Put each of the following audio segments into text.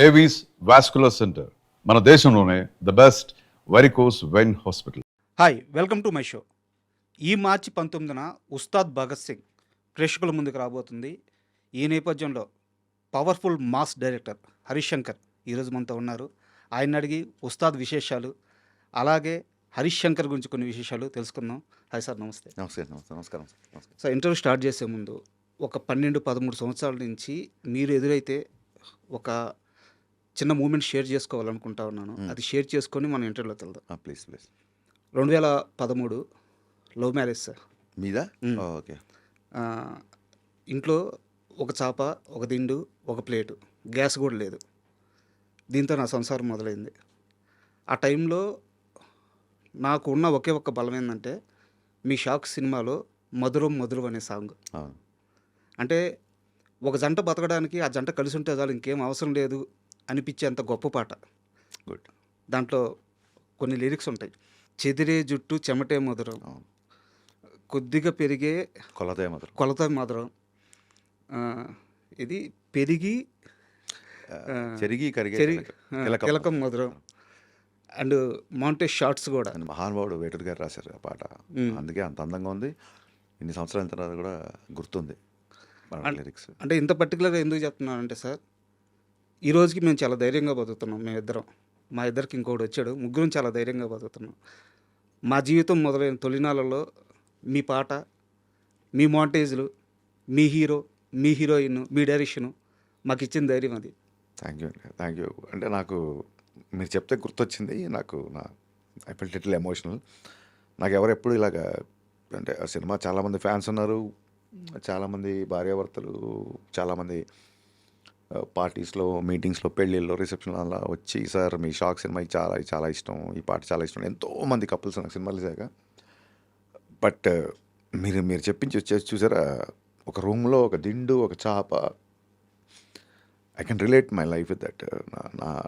Avis vascular centre, మన దేశంలోనే the best varicose vein hospital. Hi, welcome to my show. ఈ మార్చి 19న ఉస్తాద్ భగత్ సింగ్ ప్రేక్షకుల ముందుకు రాబోతుంది. ఈ నేపథ్యంలో powerful mass director Harish Shankar ఈరోజు మనతో ఉన్నారు. ఆయన అడిగి ఉస్తాద్ విశేషాలు, అలాగే హరీష్ శంకర్ గురించి కొన్ని విశేషాలు తెలుసుకుందాం. హాయ్ సార్, నమస్తే. నమస్కారం. సార్, ఇంటర్వ్యూ స్టార్ట్ చేసే ముందు ఒక 12-13 సంవత్సరాల నుంచి మీరు ఎదురైతే ఒక చిన్న మూమెంట్ షేర్ చేసుకోవాలనుకుంటా ఉన్నాను. అది షేర్ చేసుకొని మనం ఇంటర్వ్యూలోకి వెళ్దాం. ప్లీజ్ 2013 లవ్ మ్యారేజ్ సార్ మీదా? ఓకే. ఇంట్లో ఒక చాప, ఒక దిండు, ఒక ప్లేటు, గ్యాస్ కూడా లేదు. దీంతో నా సంసారం మొదలైంది. ఆ టైంలో నాకు ఉన్న ఒకే ఒక్క బలం ఏంటంటే మీ షాక్ సినిమాలో మధురం మధురం అనే సాంగ్. అంటే ఒక జంట బతకడానికి ఆ జంట కలిసి ఉంటే చాలు, ఇంకేం అవసరం లేదు అనిపించేంత గొప్ప పాట. గుడ్. దాంట్లో కొన్ని లిరిక్స్ ఉంటాయి. చెదిరే జుట్టు చెమటే మధురం, కొద్దిగా పెరిగే కొలత మధురం, ఇది పెరిగి కిలకం మధురం, అండ్ మౌంటేజ్ షార్ట్స్ కూడా. మహానుభావుడు వేటూరు గారు రాశారు ఆ పాట. అందుకే అంత అందంగా ఉంది. ఇన్ని సంవత్సరాల తర్వాత కూడా గుర్తుంది లిరిక్స్. అంటే ఇంత పర్టికులర్గా ఎందుకు చెప్తున్నానంటే సార్, ఈ రోజుకి మేము చాలా ధైర్యంగా బతుకుతున్నాం. మేమిద్దరం, మా ఇద్దరికి ఇంకోటి వచ్చాడు, ముగ్గురం చాలా ధైర్యంగా బతుకుతున్నాం. మా జీవితం మొదలైన తొలినాళ్ళలో మీ పాట, మీ మౌంటేజ్లు, మీ హీరో, మీ హీరోయిన్, మీ డైరెక్షను మాకు ఇచ్చిన ధైర్యం అది. Thank you. అంటే నాకు మీరు చెప్తే గుర్తొచ్చింది. I felt little emotional. నాకు ఎవరు ఎప్పుడు ఇలాగా, అంటే ఆ సినిమా చాలామంది ఫ్యాన్స్ ఉన్నారు, చాలామంది భార్యాభర్తలు, చాలామంది పార్టీస్లో, మీటింగ్స్లో, పెళ్ళిళ్ళలో, రిసెప్షన్లో అలా వచ్చి, సార్ మీ షాక్ సినిమా చాలా చాలా ఇష్టం, ఈ పాట చాలా ఇష్టం, ఎంతోమంది కపుల్స్ నాకు సినిమాలు చూసాక. బట్ మీరు చెప్పించి వచ్చేసి చూసారా, ఒక రూమ్లో ఒక దిండు, ఒక చాప. I can relate my life with that.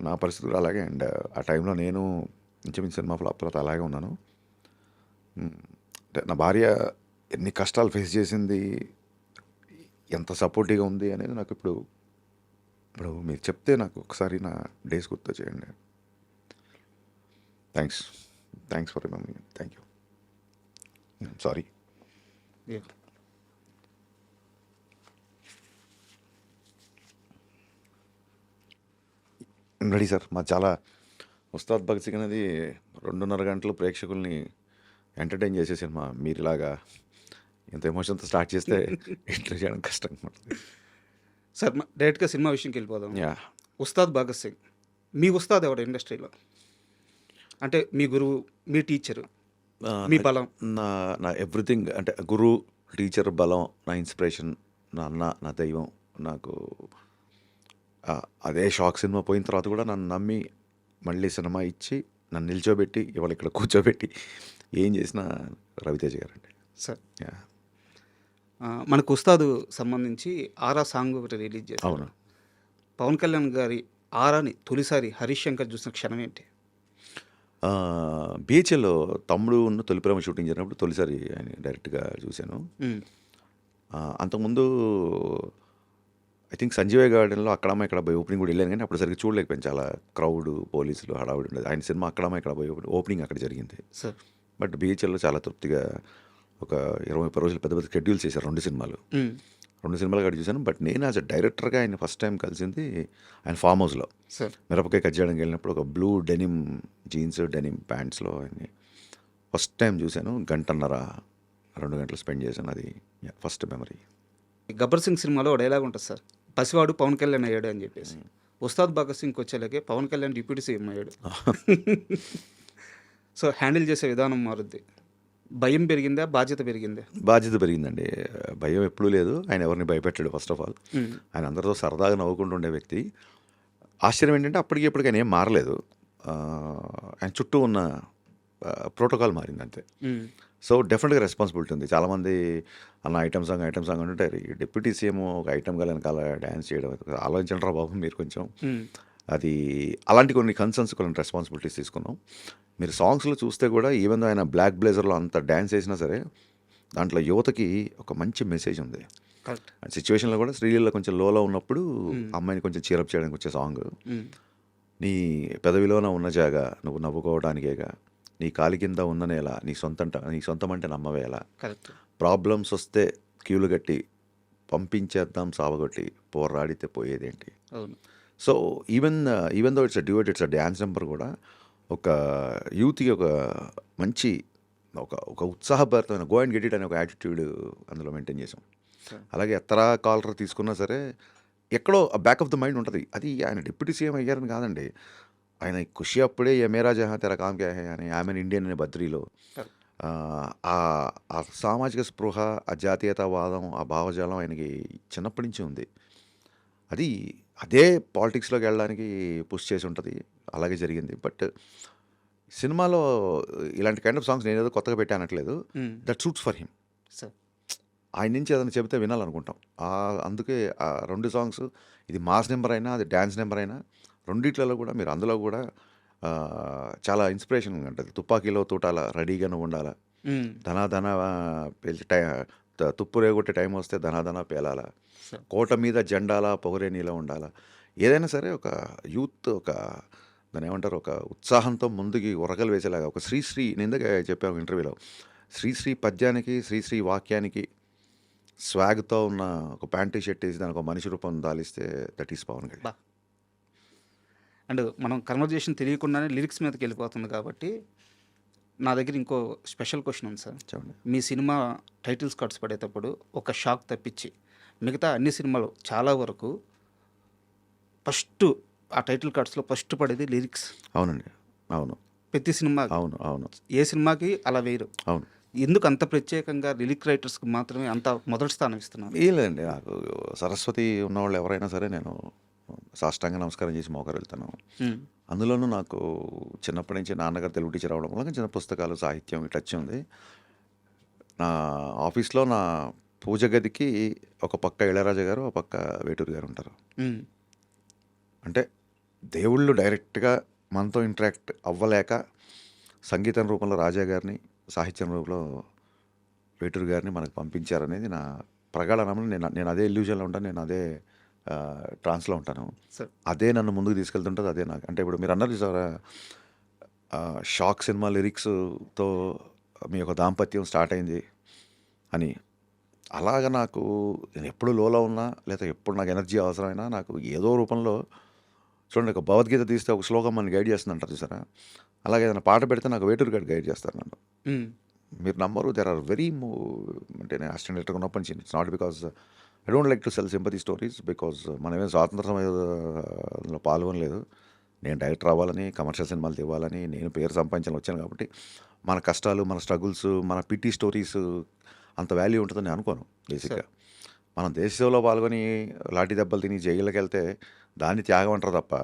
నా పరిస్థితి కూడా అలాగే. అండ్ ఆ టైంలో నేను ఇంచుమించు సినిమా ఫ్లాప్ తర్వాత అలాగే ఉన్నాను. అంటే నా భార్య ఎన్ని కష్టాలు ఫేస్ చేసింది, ఎంత సపోర్టివ్గా ఉంది అనేది నాకు ఇప్పుడు మీరు చెప్తే నాకు ఒకసారి నా డేస్ గుర్తు చేయండి. Thanks for remembering. Thank you. Sorry. Ready sir. చాలా ఉస్తాద్ భగత్ సింగ్ అనేది 2.5 గంటలు ప్రేక్షకుల్ని ఎంటర్టైన్ చేసే సినిమా. మీరు ఇలాగా ఇంత ఎమోషన్తో స్టార్ట్ చేస్తే ఇంటర్ చేయడం కష్టంగా ఉంటుంది సార్. డైరెక్ట్గా సినిమా విషయంకి వెళ్ళిపోదాం. ఉస్తాద్ భగత్ సింగ్, మీ ఉస్తాద్ ఎవరు ఇండస్ట్రీలో? అంటే మీ గురువు, మీ టీచరు, మీ బలం? నా ఎవ్రీథింగ్. అంటే గురువు, టీచర్, బలం, నా ఇన్స్పిరేషన్, నా అన్న, నా దైవం. నాకు అదే షాక్ సినిమా పోయిన తర్వాత కూడా నన్ను నమ్మి మళ్ళీ సినిమా ఇచ్చి నన్ను నిల్చోబెట్టి ఇవాళ ఇక్కడ కూర్చోబెట్టి ఏం చేసినా రవితేజ గారండి సార్. మనకు ఉస్తాదు సంబంధించి ఆరా సాంగ్ ఒకటి రిలీజ్ చేశారు. అవును. పవన్ కళ్యాణ్ గారి ఆరాని తొలిసారి హరీష్ శంకర్ చూసిన క్షణం ఏంటి? బిహెచ్ఎల్లో తమ్ముడు తొలి ప్రేమ షూటింగ్ జరిగినప్పుడు తొలిసారి ఆయన డైరెక్ట్గా చూశాను. అంతకుముందు ఐ థింక్ సంజీవయ్య గార్డెన్లో అక్కడమ్మ ఇక్కడ పోయి ఓపెనింగ్ కూడా వెళ్ళాను, కానీ అప్పుడు సరిగ్గా చూడలేకపోయాను. చాలా క్రౌడ్, పోలీసులు, హడావుడి ఉండేది. ఆయన సినిమా అక్కడమ్మ ఇక్కడ పోయి ఓపెనింగ్ అక్కడ జరిగింది సార్. బట్ బిహెచ్ఎల్లో చాలా తృప్తిగా ఒక 20-30 రోజులు పెద్ద పెద్ద షెడ్యూల్స్ చేశారు. 2 సినిమాలు అక్కడ చూశాను. బట్ నేను యాజ్ అ డైరెక్టర్గా ఆయన ఫస్ట్ టైం కలిసింది ఆయన ఫామ్ హౌస్లో మిరపకాయ కట్ చేయడానికి వెళ్ళినప్పుడు. ఒక బ్లూ డెనిమ్ జీన్స్, డెనిమ్ ప్యాంట్స్లో ఆయన్ని ఫస్ట్ టైం చూశాను. 1.5-2 గంటలు స్పెండ్ చేశాను. అది ఫస్ట్ మెమరీ. గబ్బర్ సింగ్ సినిమాలో ఒక డైలాగ్ ఉంటుంది సార్, పసివాడు పవన్ కళ్యాణ్ అయ్యాడు అని చెప్పేసి. ఉస్తాద్ భగత్ సింగ్కి వచ్చేలాగే పవన్ కళ్యాణ్ డిప్యూటీ సీఎం అయ్యాడు. సో హ్యాండిల్ చేసే విధానం మారుద్ది. భయం పెరిగిందా, బాధ్యత పెరిగిందా? బాధ్యత పెరిగిందండి. భయం ఎప్పుడూ లేదు. ఆయన ఎవరిని భయపెట్టాడు. ఫస్ట్ ఆఫ్ ఆల్ ఆయన అందరితో సరదాగా నవ్వుకుంటూ ఉండే వ్యక్తి. ఆశ్చర్యం ఏంటంటే అప్పటికి ఇప్పటికి ఆయన ఏం మారలేదు. ఆయన చుట్టూ ఉన్న ప్రోటోకాల్ మారింది అంతే. సో డెఫినెట్గా రెస్పాన్సిబిలిటీ ఉంది. చాలామంది అన్న ఐటమ్ సాంగ్ అంటే డిప్యూటీ సీఎం ఒక ఐటమ్ గా వెనకాల డ్యాన్స్ చేయడం, ఆలోచించండి రా బాబు మీరు కొంచెం. అది అలాంటి కొన్ని కన్సర్న్స్, కొన్ని రెస్పాన్సిబిలిటీస్ తీసుకున్నాం. మీరు సాంగ్స్లో చూస్తే కూడా ఈవెన్ దో ఆయన బ్లాక్ బ్లేజర్లో అంత డ్యాన్స్ చేసినా సరే దాంట్లో యువతకి ఒక మంచి మెసేజ్ ఉంది. కరెక్ట్. అండ్ సిచ్యువేషన్లో కూడా శ్రీలీల కొంచెం లోలో ఉన్నప్పుడు అమ్మాయిని కొంచెం చీరప్ చేయడానికి వచ్చే సాంగ్. నీ పెదవిలోన ఉన్న జాగా నువ్వు నవ్వుకోవడానికేగా, నీ కాలి కింద ఉన్న నేల నీ సొంతమంటే నమ్మవేలా, కరెక్ట్. ప్రాబ్లమ్స్ వస్తే క్యూలు కట్టి పంపించేద్దాం సావగొట్టి పోరాడితే పోయేదేంటి. అవును. So even though it's a dance number కూడా ఒక యూత్కి ఒక మంచి ఒక ఉత్సాహభరితమైన గో అండ్ గెట్ ఇట్ అనే ఒక యాటిట్యూడ్ అందులో మెయింటైన్ చేసాం. అలాగే ఎత్తరా కాలర్ తీసుకున్నా సరే ఎక్కడో బ్యాక్ ఆఫ్ ద మైండ్ ఉంటుంది. అది ఆయన డిప్యూటీ సీఎం అయ్యారని కాదండి, ఆయన ఖుషి అప్పుడే ఏ మేరా జహా తెరా కామ్ క్యా హై అని ఆమెన్ ఇండియన్ అనే బద్రీలో ఆ సామాజిక స్పృహ, ఆ జాతీయతావాదం, ఆ భావజాలం ఆయనకి చిన్నప్పటి నుంచి ఉంది. అదే పాలిటిక్స్లోకి వెళ్ళడానికి పుష్ చేసి ఉంటుంది. అలాగే జరిగింది. బట్ సినిమాలో ఇలాంటి కైండ్ ఆఫ్ సాంగ్స్ నేనేదో కొత్తగా పెట్టానట్లేదు. That suits for him. Sir. ఆయన నుంచి ఏదైనా చెబితే వినాలనుకుంటాం. అందుకే ఆ 2 సాంగ్స్, ఇది మాస్ నెంబర్ అయినా, అది డ్యాన్స్ నెంబర్ అయినా, రెండిట్లలో కూడా మీరు అందులో కూడా చాలా ఇన్స్పిరేషన్ ఉంటుంది. తుపాకీలో తూటాల రెడీగా నువ్వు ఉండాలా, ధనా పేల్చి తుప్పు రేగొట్టే టైం వస్తే ధనా పేలాల, కోట మీద జెండాల పొగరే నీలో ఉండాలా. ఏదైనా సరే ఒక యూత్ దాన్ని ఏమంటారు, ఒక ఉత్సాహంతో ముందుకి ఉరకలు వేసేలాగా ఒక శ్రీశ్రీ, నేను ఇందాక చెప్పాను ఇంటర్వ్యూలో, శ్రీశ్రీ పద్యానికి, శ్రీశ్రీ వాక్యానికి స్వాగ్తో ఉన్న ఒక ప్యాంటు షర్ట్ వేసి దానికి ఒక మనిషి రూపం దాలిస్తే that is Pawan Kalyan. And మనం కన్వర్జేషన్ తెలియకుండానే లిరిక్స్ మీదకి వెళ్ళిపోతుంది కాబట్టి నా దగ్గర ఇంకో స్పెషల్ క్వశ్చన్ ఉంది సార్. చెప్పండి. మీ సినిమా టైటిల్స్ కార్డ్స్ పడేటప్పుడు ఒక షాక్ తప్పించి మిగతా అన్ని సినిమాలు చాలా వరకు ఫస్ట్ ఆ టైటిల్ కార్డ్స్లో ఫస్ట్ పడేది లిరిక్స్. అవునండి. అవును. ప్రతి సినిమా, అవును. ఏ సినిమాకి అలా వేయరు. అవును. ఎందుకు అంత ప్రత్యేకంగా లిరిక్ రైటర్స్కి మాత్రమే అంత మొదటి స్థానం ఇస్తున్నారు? ఏం లేదండి, నాకు సరస్వతి ఉన్నవాళ్ళు ఎవరైనా సరే నేను సాష్టాంగ నమస్కారం చేసి మోకరు వెళ్తాను. అందులోనూ నాకు చిన్నప్పటి నుంచి నాన్నగారు తెలుగు టీచర్ అవడం వల్ల చిన్న పుస్తకాలు, సాహిత్యం టచ్ ఉంది. నా ఆఫీస్లో నా పూజ గదికి ఒక పక్క ఇళయరాజా గారు, ఒక పక్క వేటూరు గారు ఉంటారు. అంటే దేవుళ్ళు డైరెక్ట్గా మనతో ఇంటరాక్ట్ అవ్వలేక సంగీతం రూపంలో రాజా గారిని, సాహిత్యం రూపంలో వేటూరు గారిని మనకు పంపించారనేది నా ప్రగాఢ నమ్మకం. నేను అదే ఇల్యూజన్లో ఉంటాను, నేను అదే ట్రాన్స్లో ఉంటాను. అదే నన్ను ముందుకు తీసుకెళ్తుంటుంది. అదే నాకు అంటే ఇప్పుడు మీరు అన్నారు సార్, షాక్ సినిమా లిరిక్స్తో మీ యొక్క దాంపత్యం స్టార్ట్ అయింది అని. అలాగ నాకు నేను ఎప్పుడు లోలో ఉన్నా, లేదా ఎప్పుడు నాకు ఎనర్జీ అవసరమైనా నాకు ఏదో రూపంలో చూడండి, ఒక భగవద్గీత తీస్తే ఒక శ్లోకం మనని గైడ్ చేస్తుంది అంటారు చూసారా, అలాగే ఏదైనా పాట పెడితే నాకు వేటూరు గారు గైడ్ చేస్తారు నన్ను. మీరు నమ్మరు, దెర్ ఆర్ వెరీ అంటే నేను అసిస్టెంట్ డైరెక్టర్ ఉన్నప్పటి నుంచి, it's not because I don't like to cell sympathy stories, because మనమేం స్వాతంత్ర సమయంలో పాల్గొనలేదు. నేను డైరెక్టర్ అవ్వాలని, కమర్షియల్ సినిమాలు తీవ్వాలని, నేను పేరు సంపాదించాలని వచ్చాను. కాబట్టి మన కష్టాలు, మన స్ట్రగుల్స్, మన పిటి స్టోరీస్ అంత వాల్యూ ఉంటుందని నేను అనుకోను. బేసిక్గా మనం దేశంలో పాల్గొని లాఠీ దెబ్బలు తిని జైలుకి వెళ్తే దాన్ని త్యాగం అంటారు తప్ప,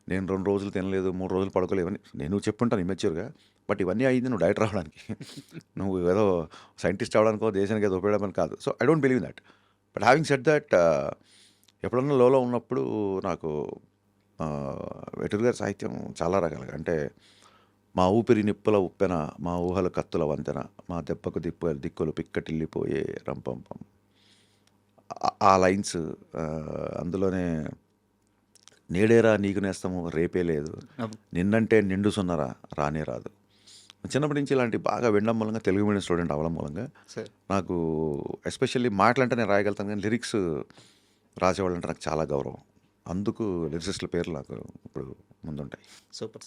నేను 2 రోజులు తినలేదు, 3 రోజులు పడుకోలేవని నేను చెప్పుంటాను ఇమెచ్యూర్గా. బట్ ఇవన్నీ అయింది నువ్వు డైరెక్టర్ అవ్వడానికి, నువ్వు ఏదో సైంటిస్ట్ అవ్వడానికో దేశానికి ఏదో ఉపయోగపడమని కాదు. So I don't believe that. But having said that, ఎప్పుడన్నా లోలో ఉన్నప్పుడు నాకు వేటూరు గారి సాహిత్యం చాలా రకాలుగా, అంటే మా ఊపిరి నిప్పుల ఉప్పెన, మా ఊహల కత్తుల వంతెన, మా దెబ్బకు దిక్కులు పిక్కటిల్లిపోయే రంపంపం, ఆ లైన్స్, అందులోనే నేడేరా నీకు నేస్తము రేపే లేదు, నిన్నంటే నిండు సున్నరా రానే రాదు. చిన్నప్పటి నుంచి ఇలాంటి బాగా వినడం మూలంగా, తెలుగు మీడియం స్టూడెంట్ అవ్వడం మూలంగా నాకు ఎస్పెషల్లీ మాటలంటే నేను రాయగలుగుతాను, కానీ లిరిక్స్ రాసేవాళ్ళంటే నాకు చాలా గౌరవం. అందుకు లిరిసిస్టుల పేర్లు నాకు ఇప్పుడు ముందుంటాయి. సూపర్.